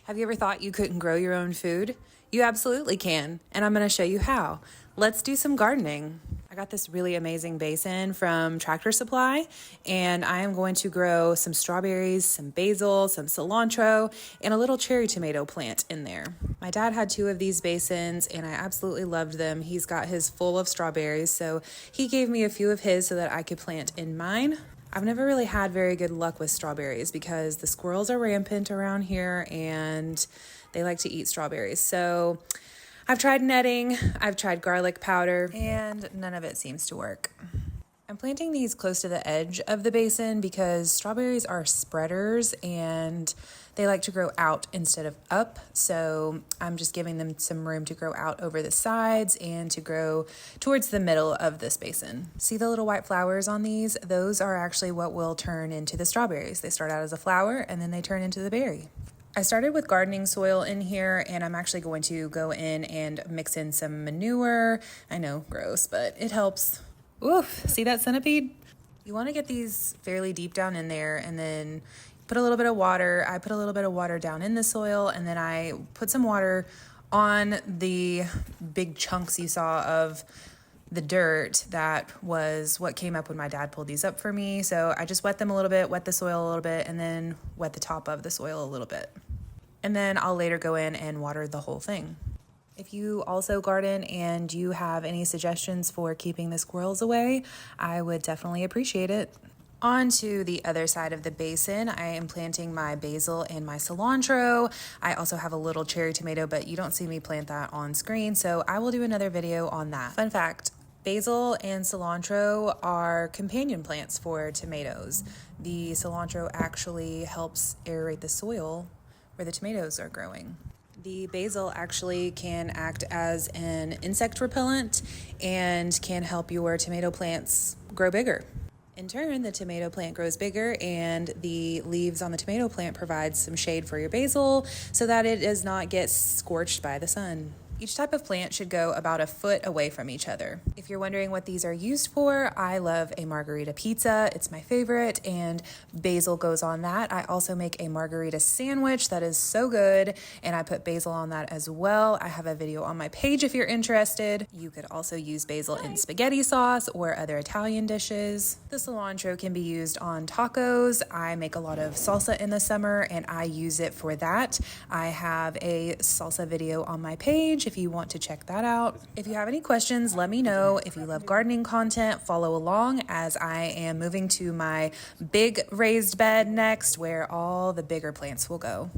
Have you ever thought you couldn't grow your own food? You absolutely can, and I'm going to show you how. Let's do some gardening. I got this really amazing basin from Tractor Supply, and I am going to grow some strawberries, some basil, some cilantro, and a little cherry tomato plant in there. My dad had 2 of these basins, and I absolutely loved them. He's got his full of strawberries, so he gave me a few of his so that I could plant in mine. I've never really had very good luck with strawberries because the squirrels are rampant around here and they like to eat strawberries. So I've tried netting, I've tried garlic powder, and none of it seems to work. I'm planting these close to the edge of the basin because strawberries are spreaders and they like to grow out instead of up. So I'm just giving them some room to grow out over the sides and to grow towards the middle of this basin. See the little white flowers on these? Those are actually what will turn into the strawberries. They start out as a flower and then they turn into the berry. I started with gardening soil in here, and I'm actually going to go in and mix in some manure. I know, gross, but it helps. Oof, see that centipede? You want to get these fairly deep down in there and then put a little bit of water. I put a little bit of water down in the soil, and then I put some water on the big chunks you saw of the dirt. That was what came up when my dad pulled these up for me. So I just wet them a little bit, wet the soil a little bit, and then wet the top of the soil a little bit. And then I'll later go in and water the whole thing. If you also garden and you have any suggestions for keeping the squirrels away, I would definitely appreciate it. On to the other side of the basin, I am planting my basil and my cilantro. I also have a little cherry tomato, but you don't see me plant that on screen, so I will do another video on that. Fun fact, basil and cilantro are companion plants for tomatoes. The cilantro actually helps aerate the soil where the tomatoes are growing. The basil actually can act as an insect repellent and can help your tomato plants grow bigger. In turn, the tomato plant grows bigger and the leaves on the tomato plant provide some shade for your basil so that it does not get scorched by the sun. Each type of plant should go about a foot away from each other. If you're wondering what these are used for, I love a margarita pizza. It's my favorite, and basil goes on that. I also make a margarita sandwich that is so good, and I put basil on that as well. I have a video on my page if you're interested. You could also use basil in spaghetti sauce or other Italian dishes. The cilantro can be used on tacos. I make a lot of salsa in the summer, and I use it for that. I have a salsa video on my page if you want to check that out. If you have any questions, let me know. If you love gardening content, follow along as I am moving to my big raised bed next where all the bigger plants will go.